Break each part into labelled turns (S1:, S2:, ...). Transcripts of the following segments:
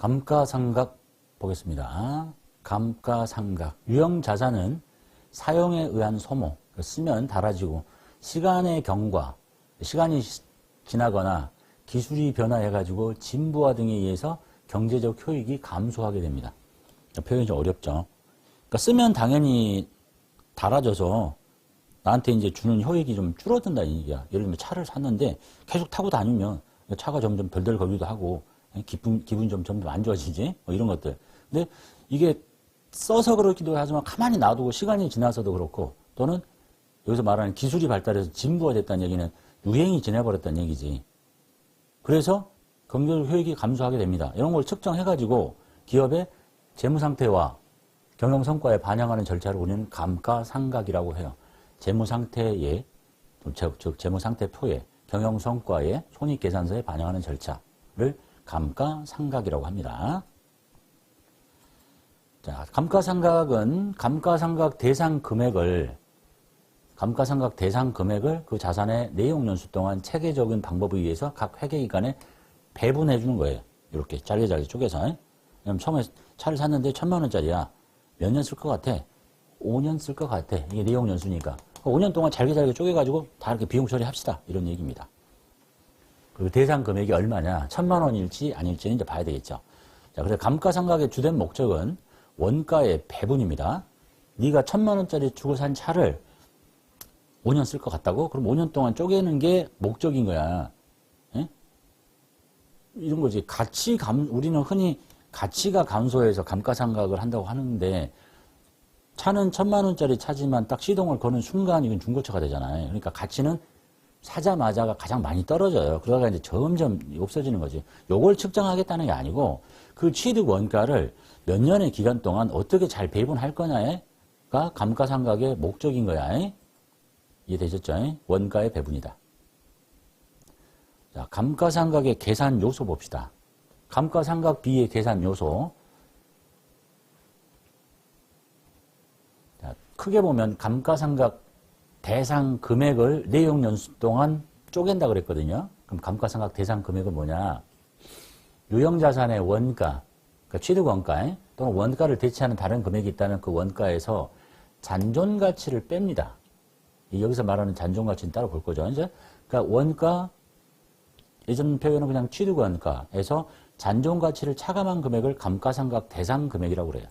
S1: 감가상각 보겠습니다. 감가상각. 유형자산은 사용에 의한 소모, 쓰면 달아지고 시간의 경과, 시간이 지나거나 기술이 변화해가지고 진부화 등에 의해서 경제적 효익이 감소하게 됩니다. 표현이 좀 어렵죠. 그러니까 쓰면 당연히 달아져서 나한테 이제 주는 효익이 좀 줄어든다는 얘기야. 예를 들면 차를 샀는데 계속 타고 다니면 차가 점점 덜덜거리기도 하고 기분이 점점 안 좋아지지? 뭐 이런 것들. 근데 이게 써서 그렇기도 하지만 가만히 놔두고 시간이 지나서도 그렇고 또는 여기서 말하는 기술이 발달해서 진부화됐다는 얘기는 유행이 지나버렸다는 얘기지. 그래서 경제적 효익이 감소하게 됩니다. 이런 걸 측정해가지고 기업의 재무상태와 경영성과에 반영하는 절차를 우리는 감가상각이라고 해요. 재무상태에, 즉 재무상태표에 경영성과에 손익계산서에 반영하는 절차를 감가상각이라고 합니다. 자, 감가상각은 감가상각 대상 금액을 그 자산의 내용연수 동안 체계적인 방법에 의해서 각 회계기간에 배분해 주는 거예요. 이렇게 잘게 쪼개서. 왜냐면 처음에 차를 샀는데 1,000만 원짜리야. 몇 년 쓸 것 같아? 5년 쓸 것 같아. 이게 내용연수니까. 5년 동안 잘게 쪼개가지고 다 이렇게 비용 처리합시다. 이런 얘기입니다. 그리고 대상 금액이 얼마냐? 1,000만 원일지 아닐지는 이제 봐야 되겠죠. 자, 그래서 감가상각의 주된 목적은 원가의 배분입니다. 네가 1,000만 원짜리 주고 산 차를 5년 쓸 것 같다고? 그럼 5년 동안 쪼개는 게 목적인 거야. 에? 이런 거지. 우리는 흔히 가치가 감소해서 감가상각을 한다고 하는데 차는 1,000만 원짜리 차지만 딱 시동을 거는 순간 이건 중고차가 되잖아요. 그러니까 가치는 사자마자가 가장 많이 떨어져요. 그러다가 이제 점점 없어지는 거지. 요걸 측정하겠다는 게 아니고 그 취득 원가를 몇 년의 기간 동안 어떻게 잘 배분할 거냐가 감가상각의 목적인 거야. 이해되셨죠? 원가의 배분이다. 자, 감가상각의 계산 요소 봅시다. 감가상각 비의 계산 요소. 자, 크게 보면 감가상각 대상 금액을 내용연수 동안 쪼갠다 그랬거든요. 그럼 감가상각 대상 금액은 뭐냐? 유형자산의 원가, 그러니까 취득원가 또는 원가를 대체하는 다른 금액이 있다면 그 원가에서 잔존가치를 뺍니다. 여기서 말하는 잔존가치는 따로 볼 거죠. 이제 그러니까 원가, 예전 표현은 그냥 취득원가에서 잔존가치를 차감한 금액을 감가상각 대상 금액이라고 그래요.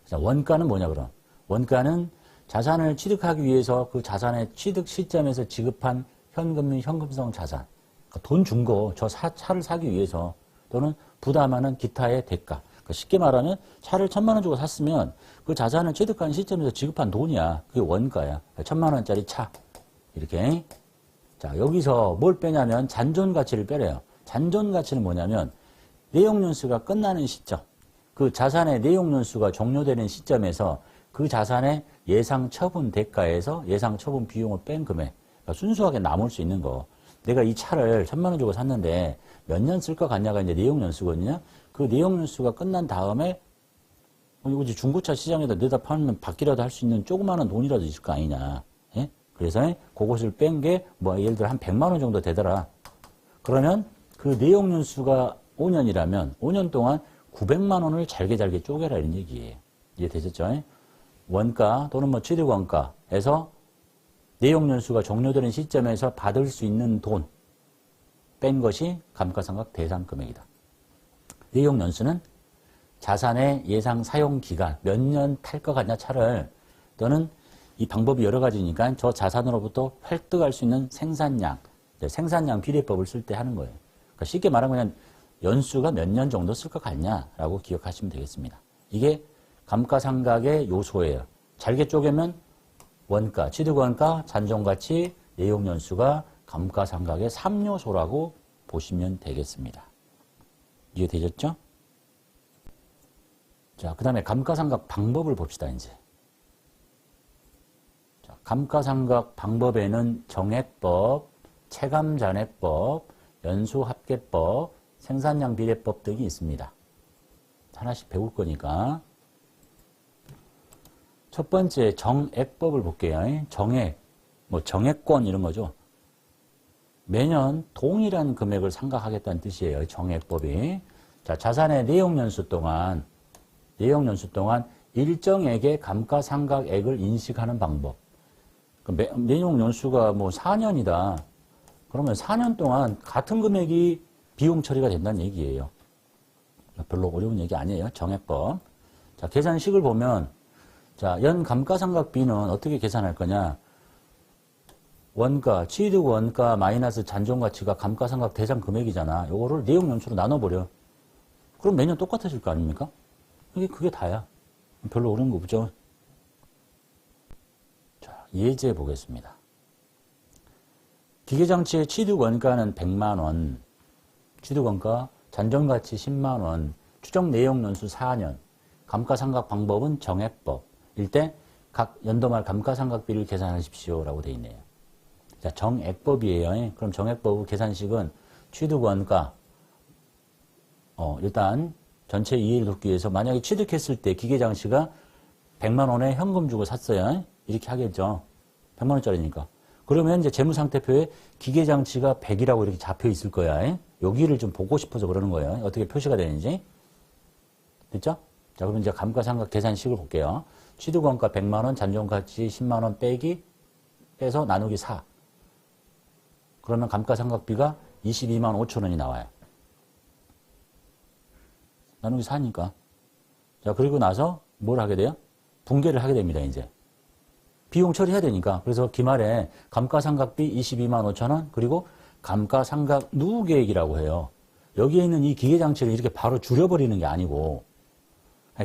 S1: 자, 원가는 뭐냐 그럼? 원가는 자산을 취득하기 위해서 그 자산의 취득 시점에서 지급한 현금 및 현금성 자산, 그러니까 돈 준 거, 저 차를 사기 위해서 또는 부담하는 기타의 대가. 그러니까 쉽게 말하면 차를 1,000만 원 주고 샀으면 그 자산을 취득한 시점에서 지급한 돈이야. 그게 원가야. 1,000만 원짜리 차. 이렇게. 자, 여기서 뭘 빼냐면 잔존가치를 빼래요. 잔존가치는 뭐냐면 내용연수가 끝나는 시점, 그 자산의 내용연수가 종료되는 시점에서 그 자산의 예상 처분 대가에서 예상 처분 비용을 뺀 금액. 그러니까 순수하게 남을 수 있는 거. 내가 이 차를 1,000만 원 주고 샀는데 몇 년 쓸 것 같냐가 이제 내용연수거든요. 그 내용연수가 끝난 다음에 이거 중고차 시장에다 내다 팔면 받기라도 할 수 있는 조그마한 돈이라도 있을 거 아니냐. 예? 그래서 그것을 뺀 게 뭐 예를 들어 한 100만 원 정도 되더라. 그러면 그 내용연수가 5년이라면 5년 동안 900만 원을 잘게 쪼개라 이런 얘기예요. 이해되셨죠? 원가 또는 뭐 취득원가에서 내용연수가 종료되는 시점에서 받을 수 있는 돈 뺀 것이 감가상각 대상 금액이다. 내용연수는 자산의 예상 사용 기간, 몇 년 탈 것 같냐 차를, 또는 이 방법이 여러 가지니까 저 자산으로부터 획득할 수 있는 생산량, 생산량 비례법을 쓸 때 하는 거예요. 그러니까 쉽게 말하면 그냥 연수가 몇 년 정도 쓸 것 같냐라고 기억하시면 되겠습니다. 이게 감가상각의 요소예요. 잘게 쪼개면 원가, 취득원가, 잔존가치, 내용연수가 감가상각의 3요소라고 보시면 되겠습니다. 이해되셨죠? 자, 그 다음에 감가상각 방법을 봅시다, 이제. 자, 감가상각 방법에는 정액법, 체감잔액법, 연수합계법, 생산량 비례법 등이 있습니다. 하나씩 배울 거니까. 첫 번째 정액법을 볼게요. 정액, 뭐 정액권 이런 거죠. 매년 동일한 금액을 상각하겠다는 뜻이에요. 정액법이. 자, 자산의 내용연수 동안 일정액의 감가상각액을 인식하는 방법. 내용연수가 뭐 4년이다. 그러면 4년 동안 같은 금액이 비용 처리가 된다는 얘기예요. 별로 어려운 얘기 아니에요. 정액법. 자, 계산식을 보면, 자, 연 감가상각비는 어떻게 계산할 거냐. 원가, 취득 원가 마이너스 잔존가치가 감가상각 대상 금액이잖아. 요거를 내용연수로 나눠버려. 그럼 매년 똑같아질 거 아닙니까? 그게 다야. 별로 어려운 거 없죠. 자, 예제 보겠습니다. 기계장치의 취득 원가는 100만 원, 취득 원가, 잔존가치 10만 원, 추정 내용연수 4년, 감가상각 방법은 정액법. 일 때 각 연도 말 감가상각비를 계산하십시오. 라고 되어 있네요. 자, 정액법이에요. 그럼 정액법 계산식은 취득 원가, 일단 전체 이해를 돕기 위해서 만약에 취득했을 때 기계장치가 100만 원에 현금 주고 샀어요. 이렇게 하겠죠. 100만 원짜리니까. 그러면 이제 재무상태표에 기계장치가 100이라고 이렇게 잡혀 있을 거야. 여기를 좀 보고 싶어서 그러는 거예요. 어떻게 표시가 되는지. 됐죠? 자, 그럼 이제 감가상각 계산식을 볼게요. 취득원가 100만 원, 잔존가치 10만 원 빼서 나누기 4. 그러면 감가상각비가 22만 5천 원이 나와요. 나누기 4니까. 자, 그리고 나서 뭘 하게 돼요? 분개를 하게 됩니다, 이제. 비용 처리해야 되니까. 그래서 기말에 감가상각비 22만 5천 원, 그리고 감가상각 누계액이라고 해요. 여기에 있는 이 기계장치를 이렇게 바로 줄여버리는 게 아니고,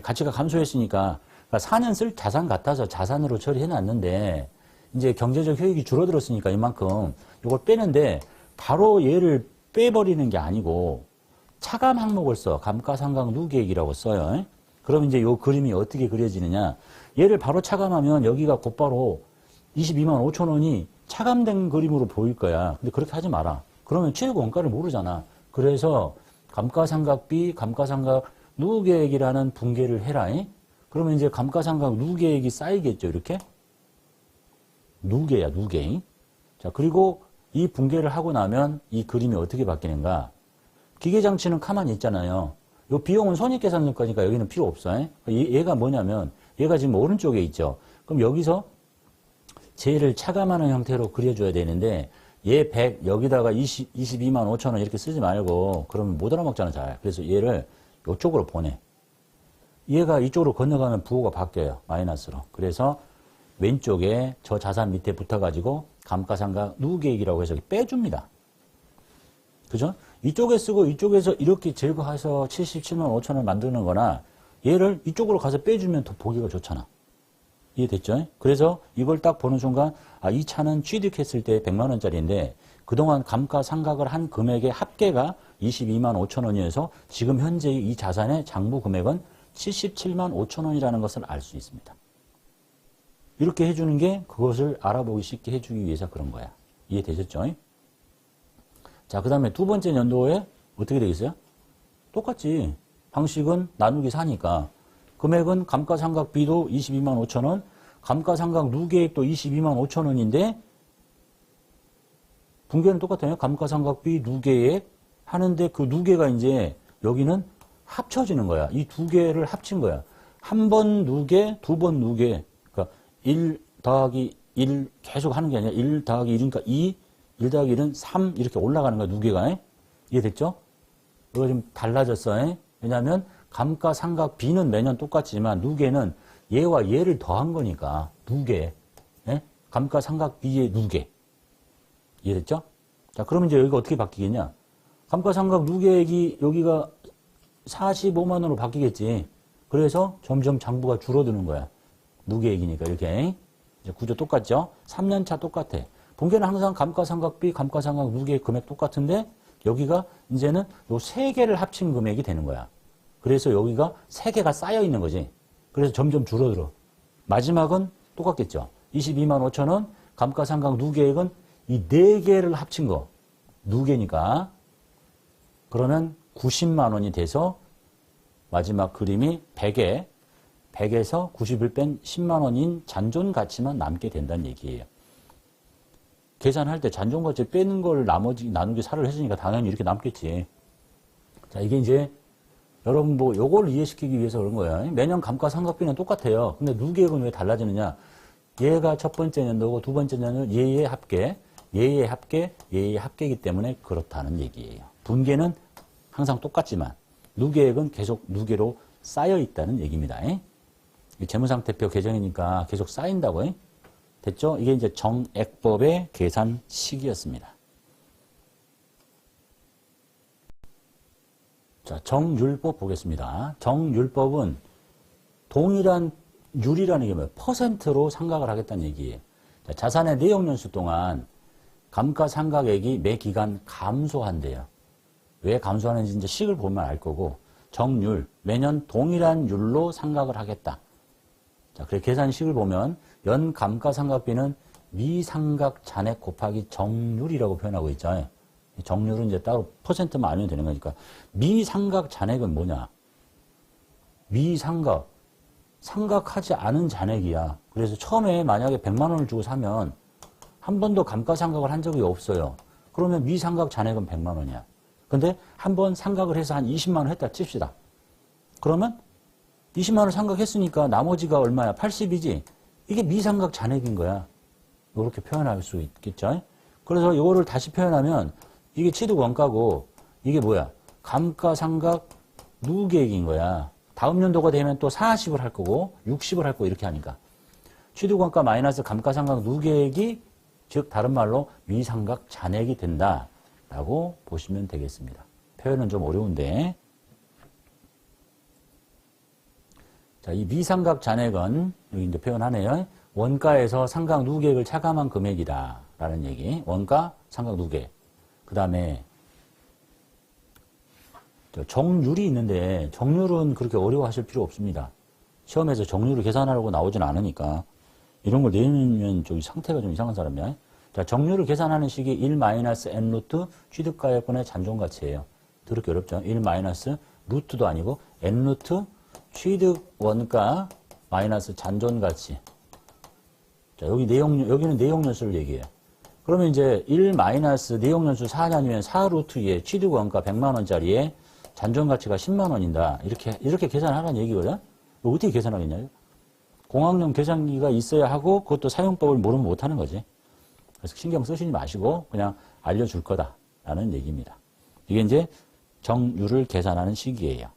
S1: 가치가 감소했으니까, 그러니까 4년 쓸 자산 같아서 자산으로 처리해놨는데, 이제 경제적 효익이 줄어들었으니까 이만큼 이걸 빼는데, 바로 얘를 빼버리는 게 아니고, 차감 항목을 써. 감가상각 누계액이라고 써요. 그럼 이제 이 그림이 어떻게 그려지느냐. 얘를 바로 차감하면 여기가 곧바로 22만 5천 원이 차감된 그림으로 보일 거야. 근데 그렇게 하지 마라. 그러면 취득 원가를 모르잖아. 그래서 감가상각비, 감가상각 누계액이라는 분계를 해라. 그러면 이제 감가상각 누계액이 쌓이겠죠. 이렇게. 누계야, 누계. 자, 그리고 이 분계를 하고 나면 이 그림이 어떻게 바뀌는가. 기계장치는 가만히 있잖아요. 이 비용은 손익계산 넣을 거니까 여기는 필요 없어. 얘가 뭐냐면 얘가 지금 오른쪽에 있죠. 그럼 여기서 쟤를 차감하는 형태로 그려줘야 되는데 얘 100 여기다가 22만 5천 원 이렇게 쓰지 말고 그러면 못 알아먹잖아 잘. 그래서 얘를 이쪽으로 보내. 얘가 이쪽으로 건너가면 부호가 바뀌어요. 마이너스로. 그래서 왼쪽에 저 자산 밑에 붙어가지고 감가상각 누계액이라고 해서 빼줍니다. 그죠? 이쪽에 쓰고 이쪽에서 이렇게 제거해서 77만 5천 원 만드는 거나 얘를 이쪽으로 가서 빼주면 더 보기가 좋잖아. 이해됐죠? 그래서 이걸 딱 보는 순간 이 차는 취득했을 때 100만 원짜리인데 그동안 감가상각을 한 금액의 합계가 22만 5천 원이어서 지금 현재 이 자산의 장부 금액은 77만 5천 원이라는 것을 알 수 있습니다. 이렇게 해주는 게 그것을 알아보기 쉽게 해주기 위해서 그런 거야. 이해되셨죠? 자, 그 다음에 두 번째 연도에 어떻게 되겠어요? 똑같지. 방식은 나누기 4니까. 금액은 감가상각비도 22만 5천 원, 감가상각 누계액도 22만 5천 원인데 분계는 똑같아요. 감가상각비 누계액 하는데 그 누계가 이제 여기는 합쳐지는 거야. 이 두 개를 합친 거야. 한 번 누계, 두 번 누계. 그러니까 1 더하기 1 계속 하는 게 아니라 1 더하기 1이니까 2, 1 더하기 1은 3 이렇게 올라가는 거야. 누계가. 이해됐죠? 이거 좀 달라졌어. 왜냐하면 감가상각비는 매년 똑같지만 누계는 얘와 얘를 더한 거니까 누계. 감가상각비의 누계. 이해됐죠? 자, 그러면 이제 여기가 어떻게 바뀌겠냐? 감가상각 누계액이 여기가 45만 원으로 바뀌겠지. 그래서 점점 장부가 줄어드는 거야. 누계액이니까 이렇게. 이제 구조 똑같죠? 3년차 똑같아. 분계는 항상 감가상각비, 감가상각 누계액 금액 똑같은데 여기가 이제는 요 세 개를 합친 금액이 되는 거야. 그래서 여기가 세 개가 쌓여 있는 거지. 그래서 점점 줄어들어. 마지막은 똑같겠죠. 22만 5천 원, 감가상각 누계액은 이 네 개를 합친 거. 누계니까. 그러면 90만 원이 돼서 마지막 그림이 100에서 90을 뺀 10만 원인 잔존 가치만 남게 된다는 얘기예요. 계산할 때 잔존 가치 빼는 걸 나머지 나누기 4를 했으니까 당연히 이렇게 남겠지. 자, 이게 이제 여러분 뭐 요걸 이해시키기 위해서 그런 거예요. 매년 감가상각비는 똑같아요. 근데 누계액은 왜 달라지느냐? 얘가 첫 번째 연도고 두 번째 연도는 얘의 합계, 얘의 합계, 얘의 합계이기 때문에 그렇다는 얘기예요. 분계는 항상 똑같지만 누계액은 계속 누계로 쌓여 있다는 얘기입니다. 재무상태표 개정이니까 계속 쌓인다고. 됐죠? 이게 이제 정액법의 계산식이었습니다. 자, 정률법 보겠습니다. 정률법은 동일한 율이라는 게 뭐예요? 퍼센트로 상각을 하겠다는 얘기예요. 자, 자산의 내역연수 동안 감가상각액이 매 기간 감소한대요. 왜 감소하는지 이제 식을 보면 알 거고, 정률, 매년 동일한 율로 상각을 하겠다. 자, 그래 계산식을 보면 연 감가상각비는 미상각 잔액 곱하기 정률이라고 표현하고 있죠. 정률은 이제 따로 퍼센트만 알면 되는 거니까. 미상각 잔액은 뭐냐? 미상각. 상각하지 않은 잔액이야. 그래서 처음에 만약에 100만 원을 주고 사면 한 번도 감가상각을 한 적이 없어요. 그러면 미상각 잔액은 100만 원이야. 근데 한 번 상각을 해서 한 20만 원 했다 칩시다. 그러면 20만 원 상각했으니까 나머지가 얼마야? 80이지? 이게 미상각 잔액인 거야. 이렇게 표현할 수 있겠죠? 그래서 이거를 다시 표현하면 이게 취득 원가고 이게 뭐야? 감가상각 누계액인 거야. 다음 연도가 되면 또 40을 할 거고 60을 할 거고 이렇게 하니까. 취득 원가 마이너스 감가상각 누계액이 즉 다른 말로 미상각 잔액이 된다라고 보시면 되겠습니다. 표현은 좀 어려운데. 자, 이 미상각 잔액은 여기 이제 표현하네요. 원가에서 상각 누계액을 차감한 금액이다라는 얘기. 원가, 상각 누계액. 그 다음에 정률이 있는데 정률은 그렇게 어려워하실 필요 없습니다. 시험에서 정률을 계산하려고 나오진 않으니까 이런 걸 내면 저기 상태가 좀 이상한 사람이야. 자, 정률을 계산하는 식이 1-n 루트 취득가액분의 잔존가치예요. 더럽게 어렵죠. 1 마이너스 루트도 아니고 n 루트 취득 원가 마이너스 잔존가치. 자, 여기는 내용연수를 얘기해요. 그러면 이제 1 마이너스 내용연수 4년이면 4 루트 2에 취득 원가 100만 원짜리에 잔존가치가 10만 원인다. 이렇게 계산하라는 얘기거든. 어떻게 계산하겠냐? 공학용 계산기가 있어야 하고 그것도 사용법을 모르면 못하는 거지. 그래서 신경 쓰시지 마시고 그냥 알려줄 거다라는 얘기입니다. 이게 이제 정률을 계산하는 식이에요.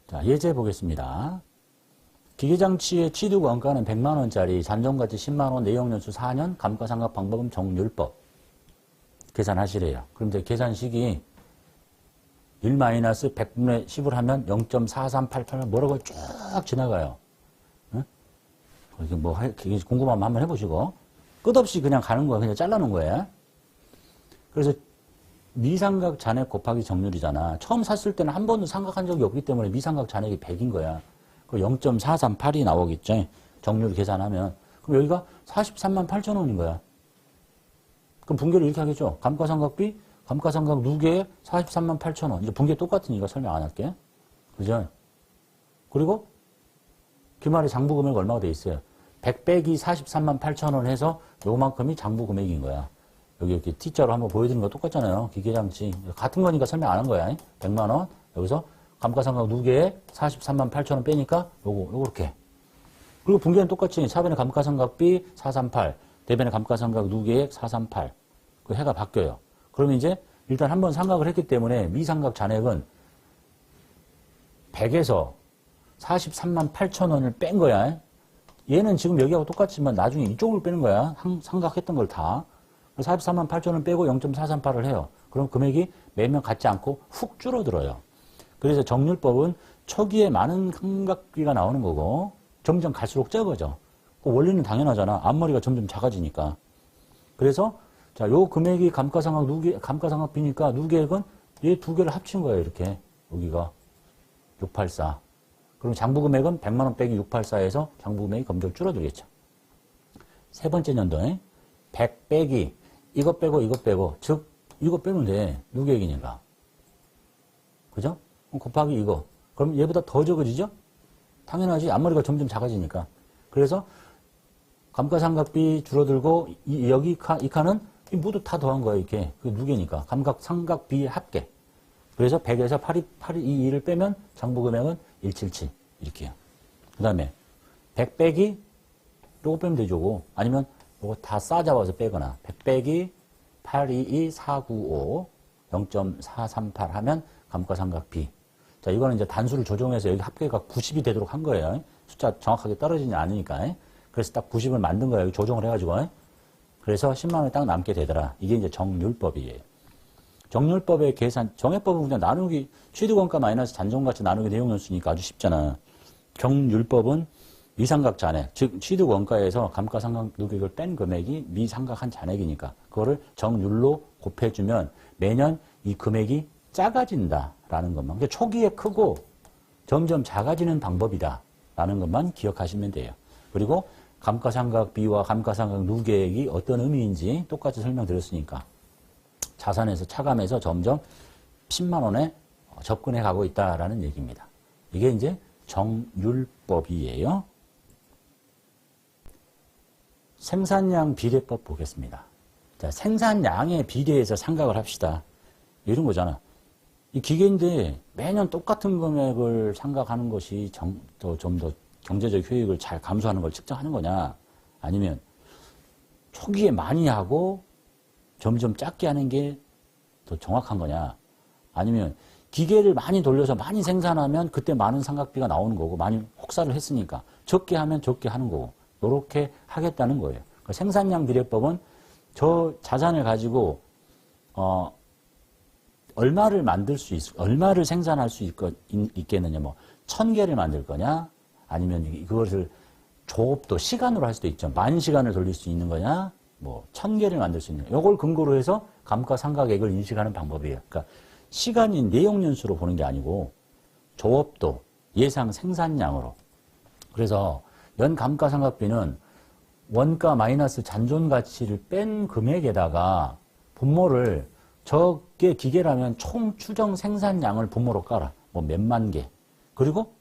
S1: 자, 예제 보겠습니다. 기계장치의 취득 원가는 100만 원짜리, 잔존가치 10만 원, 내역연수 4년, 감가상각 방법은 정률법. 계산하시래요. 그럼 이제 계산식이 1-100분의 10을 하면 0.4388을 뭐라고 쭉 지나가요. 응? 이게 뭐, 궁금하면 한번 해보시고. 끝없이 그냥 가는 거야. 그냥 잘라놓은 거예요. 그래서 미상각 잔액 곱하기 정률이잖아. 처음 샀을 때는 한 번도 상각한 적이 없기 때문에 미상각 잔액이 100인 거야. 그 0.438이 나오겠죠. 정률 계산하면. 그럼 여기가 43만 8천 원인 거야. 그럼 분계를 이렇게 하겠죠. 감가상각비, 감가상각 누계액 43만 8천 원. 이제 분계 똑같으니까 설명 안 할게. 그죠? 그리고 기말에 장부금액 얼마가 돼 있어요? 100 빼기 43만 8천 원 해서 요만큼이 장부금액인 거야. 여기 이렇게 T자로 한번 보여드리는 거 똑같잖아요. 기계장치. 같은 거니까 설명 안 한 거야. 100만 원. 여기서 감가상각 누계액 43만 8천 원 빼니까 요렇게. 그리고 분계는 똑같이 4번의 감가상각비 438, 대변의 감가상각 누계액 438. 그 해가 바뀌어요. 그러면 이제 일단 한번 상각을 했기 때문에 미상각 잔액은 100에서 43만 8천 원을 뺀 거야. 얘는 지금 여기하고 똑같지만 나중에 이쪽을 빼는 거야. 상각했던 걸 다. 43만 8천 원 빼고 0.438을 해요. 그럼 금액이 매년 같지 않고 훅 줄어들어요. 그래서 정률법은 초기에 많은 상각비가 나오는 거고 점점 갈수록 적어져. 그 원리는 당연하잖아. 앞머리가 점점 작아지니까. 그래서 자, 요 금액이 감가상각비니까 누계액은 얘 두 개를 합친 거예요. 이렇게 여기가 684. 그럼 장부금액은 100만 원 빼기 684에서 장부금액이 검정 줄어들겠죠. 세 번째 연도에 100 빼기 이거 빼고 즉 이거 빼면 돼. 누계액이니까. 그죠? 곱하기 이거. 그럼 얘보다 더 적어지죠? 당연하지. 앞머리가 점점 작아지니까. 그래서 감가상각비 줄어들고 여기 이 칸은 모두 다 더한 거야. 이렇게. 그게 누계니까. 감가상각비 합계. 그래서 100에서 822를 빼면 장부금액은 177 이렇게요. 그 다음에 100 빼기 요거 빼면 되죠. 아니면 요거 다 싸잡아서 빼거나 100 빼기 822 495 0.438 하면 감가상각 B. 자, 이거는 이제 단수를 조정해서 여기 합계가 90이 되도록 한 거예요. 숫자 정확하게 떨어지지 않으니까. 그래서 딱 90을 만든 거예요. 여기 조정을 해가지고. 그래서 10만 원이 딱 남게 되더라. 이게 이제 정률법이에요. 정률법의 계산, 정액법은 그냥 나누기, 취득원가 마이너스 잔존가치 나누기 내용연수니까 아주 쉽잖아. 정률법은 미상각 잔액, 즉 취득원가에서 감가상각 누계액을 뺀 금액이 미상각한 잔액이니까 그거를 정률로 곱해주면 매년 이 금액이 작아진다라는 것만. 그러니까 초기에 크고 점점 작아지는 방법이다라는 것만 기억하시면 돼요. 그리고 감가상각비와 감가상각 누계액이 어떤 의미인지 똑같이 설명드렸으니까 자산에서 차감해서 점점 10만 원에 접근해 가고 있다라는 얘기입니다. 이게 이제 정률법이에요. 생산량 비례법 보겠습니다. 자, 생산량에 비례해서 상각을 합시다. 이런 거잖아. 이 기계인데 매년 똑같은 금액을 상각하는 것이 좀 더 경제적 효익을 잘 감수하는 걸 측정하는 거냐? 아니면 초기에 많이 하고 점점 작게 하는 게 더 정확한 거냐? 아니면 기계를 많이 돌려서 많이 생산하면 그때 많은 상각비가 나오는 거고 많이 혹사를 했으니까 적게 하면 적게 하는 거고 이렇게 하겠다는 거예요. 그러니까 생산량 비례법은 저 자산을 가지고 얼마를 얼마를 생산할 수 있겠느냐, 뭐 1000개를 만들 거냐, 아니면 그것을 조업도 시간으로 할 수도 있죠. 10,000시간을 돌릴 수 있는 거냐, 뭐 1000개를 만들 수 있는 거냐. 이걸 근거로 해서 감가상각액을 인식하는 방법이에요. 그러니까 시간인 내용연수로 보는 게 아니고 조업도 예상 생산량으로. 그래서 연 감가상각비는 원가 마이너스 잔존가치를 뺀 금액에다가 분모를 저게 기계라면 총 추정 생산량을 분모로 깔아. 뭐 몇만 개. 그리고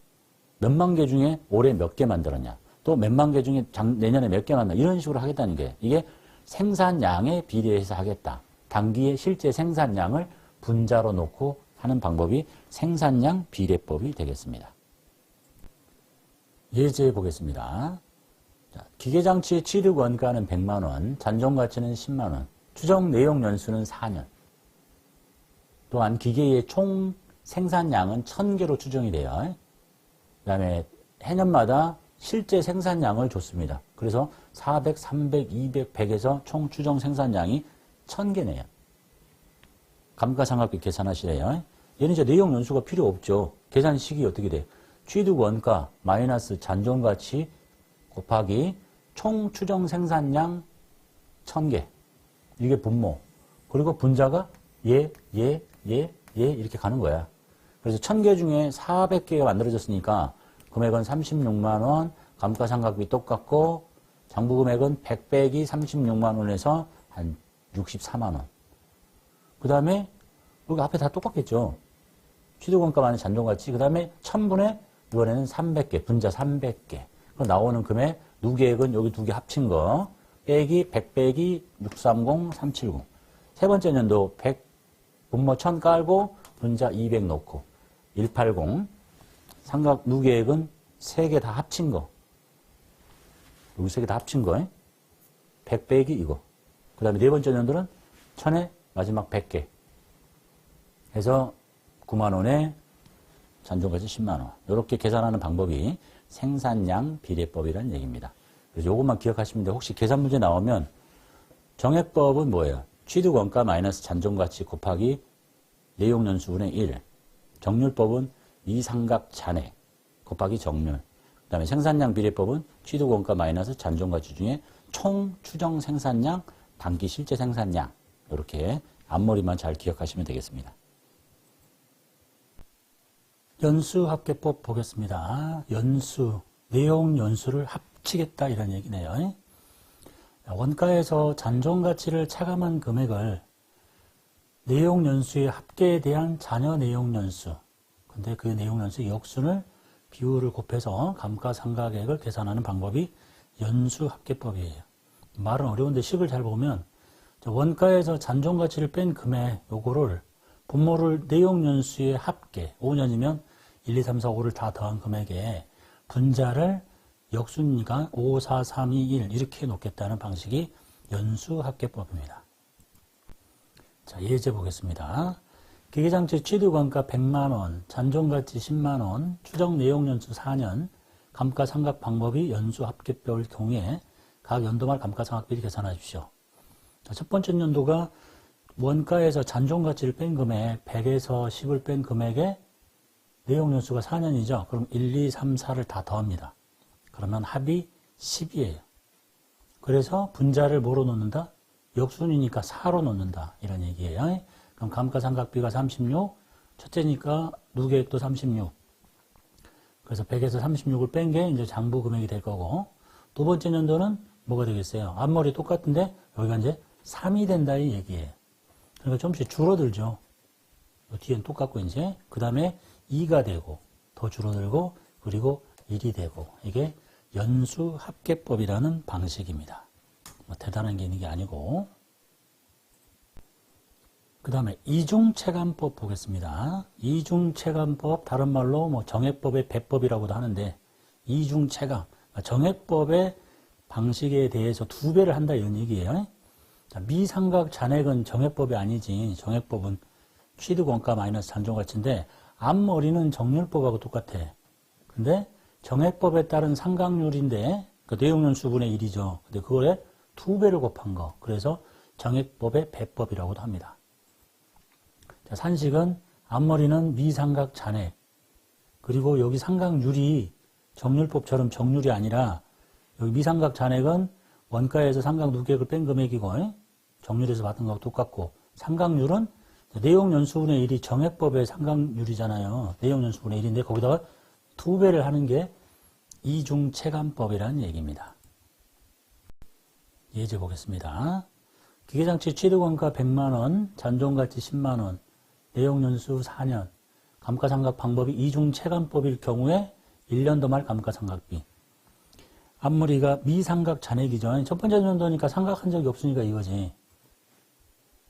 S1: 몇만 개 중에 올해 몇 개 만들었냐. 또 몇만 개 중에 내년에 몇 개 만들었냐. 이런 식으로 하겠다는 게 이게 생산량에 비례해서 하겠다. 단기의 실제 생산량을 분자로 놓고 하는 방법이 생산량 비례법이 되겠습니다. 예제 보겠습니다. 자, 기계장치의 취득 원가는 100만 원, 잔존가치는 10만 원, 추정 내용 연수는 4년. 또한 기계의 총 생산량은 1000개로 추정이 돼요. 그 다음에 해년마다 실제 생산량을 줬습니다. 그래서 400, 300, 200, 100에서 총 추정 생산량이 1000개네요. 감가상각비 계산하시래요. 얘는 이제 내용 연수가 필요 없죠. 계산식이 어떻게 돼? 취득 원가 마이너스 잔존가치 곱하기 총 추정 생산량 1000개. 이게 분모. 그리고 분자가 얘 이렇게 가는 거야. 그래서 1000개 중에 400개가 만들어졌으니까 금액은 36만 원, 감가상각비 똑같고 장부금액은 100 빼기 36만 원에서 한 64만 원. 그 다음에 여기 앞에 다 똑같겠죠. 취득원가 마이너스 잔존가치. 그 다음에 1000분의 이번에는 300개, 분자 300개. 그럼 나오는 금액, 누계액은 여기 두 개 합친 거 빼기 100 빼기 630, 370. 세 번째 년도 100 분모 1000 깔고 분자 200 넣고 180. 상각 누계액은 세 개 다 합친 거. 여기 세 개 다 합친 거. 100 빼기 이거. 그 다음에 네 번째 년도는 1000에 마지막 100개. 해서 9만 원에 잔존가치 10만 원. 이렇게 계산하는 방법이 생산량 비례법이라는 얘기입니다. 그래서 이것만 기억하시면 돼요. 혹시 계산 문제 나오면 정액법은 뭐예요? 취득원가 마이너스 잔존가치 곱하기 내용연수분의 1. 정률법은 미상각 잔액 곱하기 정률. 그 다음에 생산량 비례법은 취득원가 마이너스 잔존가치 중에 총 추정 생산량, 단기 실제 생산량. 이렇게 앞머리만 잘 기억하시면 되겠습니다. 연수합계법 보겠습니다. 연수, 내용 연수를 합치겠다 이런 얘기네요. 원가에서 잔존가치를 차감한 금액을 내용 연수의 합계에 대한 잔여 내용 연수. 근데 그 내용 연수의 역순을 비율을 곱해서 감가상각액을 계산하는 방법이 연수합계법이에요. 말은 어려운데 식을 잘 보면 원가에서 잔존가치를 뺀 금액 요거를 분모를 내용연수의 합계, 5년이면 1, 2, 3, 4, 5를 다 더한 금액에 분자를 역순위가 5, 4, 3, 2, 1 이렇게 놓겠다는 방식이 연수합계법입니다. 자, 예제 보겠습니다. 기계장치 취득원가 100만원, 잔존가치 10만원, 추정 내용연수 4년, 감가상각 방법이 연수합계법일 경우에 각 연도말 감가상각비를 계산하십시오. 자, 첫 번째 연도가 원가에서 잔존가치를 뺀 금액 100에서 10을 뺀 금액에 내용연수가 4년이죠. 그럼 1, 2, 3, 4를 다 더합니다. 그러면 합이 10이에요. 그래서 분자를 뭐로 놓는다? 역순이니까 4로 놓는다. 이런 얘기예요. 그럼 감가상각비가 36, 첫째니까 누계액도 36. 그래서 100에서 36을 뺀 게 이제 장부 금액이 될 거고, 두 번째 연도는 뭐가 되겠어요? 앞머리 똑같은데 여기가 이제 3이 된다 이 얘기예요. 그러니까 좀씩 줄어들죠. 뒤엔 똑같고 이제 그 다음에 2가 되고 더 줄어들고 그리고 1이 되고 이게 연수합계법이라는 방식입니다. 뭐 대단한 게 있는 게 아니고. 그 다음에 이중체감법 보겠습니다. 이중체감법 다른 말로 뭐 정액법의 배법이라고도 하는데 이중체감 정액법의 방식에 대해서 2배를 한다 이런 얘기예요. 자, 미상각 잔액은 정액법이 아니지. 정액법은 취득원가 마이너스 잔존가치인데 앞머리는 정률법하고 똑같아. 근데 정액법에 따른 상각률인데 그 내용연수분의 1이죠. 근데 그거에 2배를 곱한 거. 그래서 정액법의 배법이라고도 합니다. 자, 산식은 앞머리는 미상각 잔액. 그리고 여기 상각률이 정률법처럼 정률이 아니라 여기 미상각 잔액은 원가에서 상각 누계액을 뺀 금액이고 정률에서 받은 거하고 똑같고 상각률은 내용연수분의 1이 정액법의 상각률이잖아요. 내용연수분의 1인데 거기다가 2배를 하는 게 이중체감법이라는 얘기입니다. 예제 보겠습니다. 기계장치 취득원가 100만원, 잔존가치 10만원, 내용연수 4년, 감가상각 방법이 이중체감법일 경우에 1년도 말 감가상각비. 앞머리가 미상각 잔액이죠. 첫 번째 연도니까 상각한 적이 없으니까 이거지.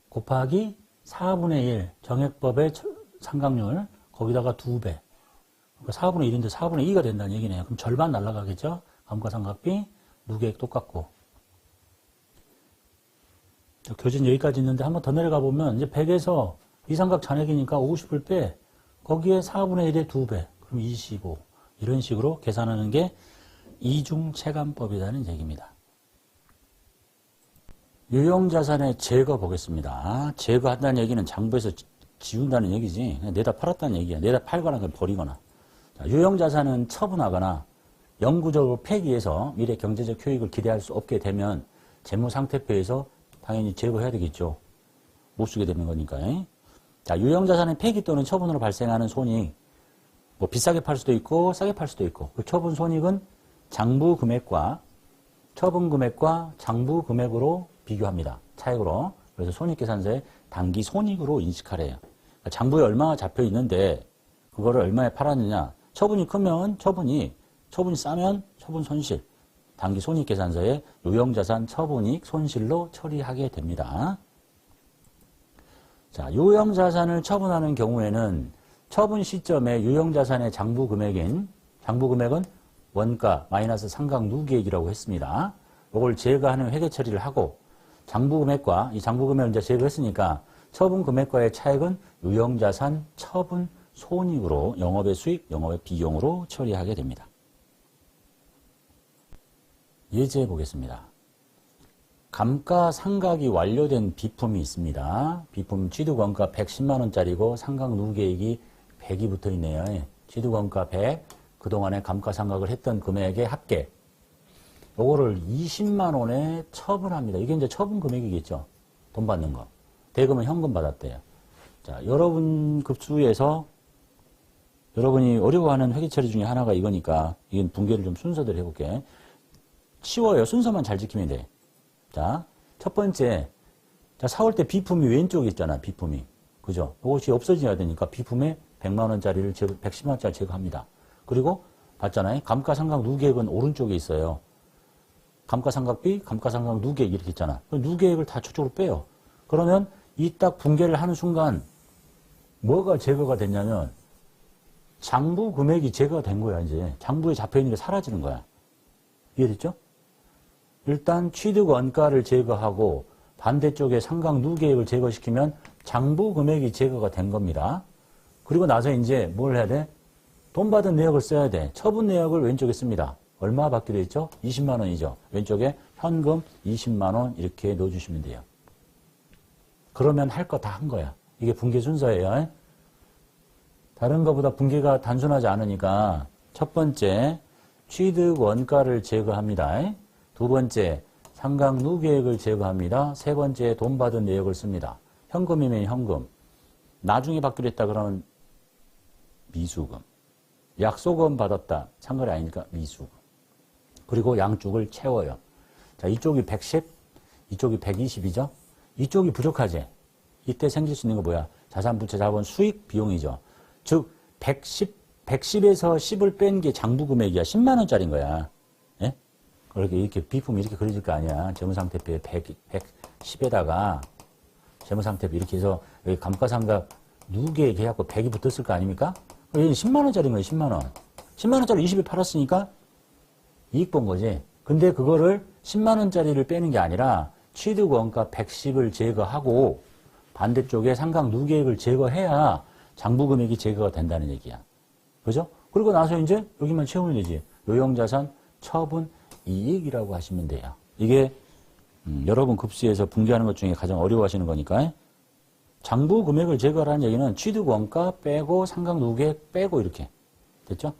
S1: 곱하기 4분의 1 정액법의 상각률 거기다가 2배. 그러니까 4분의 1인데 4분의 2가 된다는 얘기네요. 그럼 절반 날라가겠죠. 감가상각비 누계액 똑같고. 교진 여기까지 있는데 한번 더 내려가 보면 이제 100에서 미상각 잔액이니까 50을 빼. 거기에 4분의 1의 2배. 그럼 25. 이런 식으로 계산하는 게 이중체감법이라는 얘기입니다. 유형자산의 제거 보겠습니다. 제거한다는 얘기는 장부에서 지운다는 얘기지. 내다 팔았다는 얘기야. 내다 팔거나 버리거나. 유형자산은 처분하거나 영구적으로 폐기해서 미래 경제적 효익을 기대할 수 없게 되면 재무상태표에서 당연히 제거해야 되겠죠. 못 쓰게 되는 거니까. 자, 유형자산의 폐기 또는 처분으로 발생하는 손익, 뭐 비싸게 팔 수도 있고 싸게 팔 수도 있고 그 처분 손익은 장부 금액과 처분 금액과 장부 금액으로 비교합니다. 차액으로. 그래서 손익계산서에 당기 손익으로 인식하래요. 그러니까 장부에 얼마가 잡혀 있는데 그거를 얼마에 팔았느냐. 처분이 크면 처분이 싸면 처분 손실. 당기 손익계산서에 유형자산 처분익 손실로 처리하게 됩니다. 자, 유형자산을 처분하는 경우에는 처분 시점에 유형자산의 장부 금액은 원가 마이너스 상각 누계액이라고 했습니다. 이걸 제거하는 회계 처리를 하고 장부 금액과 이 장부 금액을 이제 제거했으니까 처분 금액과의 차액은 유형자산 처분 손익으로 영업의 수익, 영업의 비용으로 처리하게 됩니다. 예제 보겠습니다. 감가상각이 완료된 비품이 있습니다. 비품 취득원가 110만 원짜리고 상각 누계액이 100이 붙어 있네요. 취득원가 100, 그동안에 감가상각을 했던 금액의 합계. 요거를 20만 원에 처분합니다. 이게 이제 처분 금액이겠죠. 돈 받는 거. 대금은 현금 받았대요. 자, 여러분 급수에서 여러분이 어려워하는 회계 처리 중에 하나가 이거니까 이건 분개를 좀 순서대로 해볼게. 쉬워요. 순서만 잘 지키면 돼. 자, 첫 번째. 자, 사올 때 비품이 왼쪽에 있잖아. 비품이. 그죠? 이것이 없어져야 되니까 비품에 100만 원짜리를 110만 원짜리 제거합니다. 그리고 봤잖아요. 감가상각 누계액은 오른쪽에 있어요. 감가상각비, 감가상각 누계액 이렇게 있잖아. 누계액을 다 저쪽으로 빼요. 그러면 이 딱 분개를 하는 순간 뭐가 제거가 됐냐면 장부 금액이 제거가 된 거야. 이제 장부에 잡혀있는 게 사라지는 거야. 이해됐죠? 일단 취득 원가를 제거하고 반대쪽에 상각 누계액을 제거시키면 장부 금액이 제거가 된 겁니다. 그리고 나서 이제 뭘 해야 돼? 돈 받은 내역을 써야 돼. 처분 내역을 왼쪽에 씁니다. 얼마 받기로 했죠? 20만 원이죠. 왼쪽에 현금 20만 원 이렇게 넣어주시면 돼요. 그러면 할 거 다 한 거야. 이게 분계 순서예요. 다른 것보다 분계가 단순하지 않으니까 첫 번째 취득 원가를 제거합니다. 두 번째 상각 누계액을 제거합니다. 세 번째 돈 받은 내역을 씁니다. 현금이면 현금. 나중에 받기로 했다 그러면 미수금. 약속은 받았다. 상거래 아니니까 미수금. 그리고 양쪽을 채워요. 자, 이쪽이 110, 이쪽이 120이죠. 이쪽이 부족하지. 이때 생길 수 있는 거 뭐야? 자산부채 자본 수익 비용이죠. 즉 110에서 10을 뺀 게 장부금액이야. 10만 원짜리인 거야. 예? 이렇게 비품이 이렇게 그려질 거 아니야. 재무상태표에 110에다가 재무상태표 이렇게 해서 여기 감가상각 누계액 해갖고 100이 붙었을 거 아닙니까? 여기 10만 원짜리인 거예요. 10만 원. 10만 원짜리 20에 팔았으니까 이익 본 거지. 근데 그거를 10만 원짜리를 빼는 게 아니라 취득 원가 110을 제거하고 반대쪽에 상각 누계액을 제거해야 장부금액이 제거가 된다는 얘기야. 그죠? 그리고 나서 이제 여기만 채우면 되지. 요용자산 처분 이익이라고 하시면 돼요. 이게 여러분 급수에서 분개하는 것 중에 가장 어려워하시는 거니까 장부금액을 제거하라는 얘기는 취득 원가 빼고 상각 누계액 빼고 이렇게 됐죠?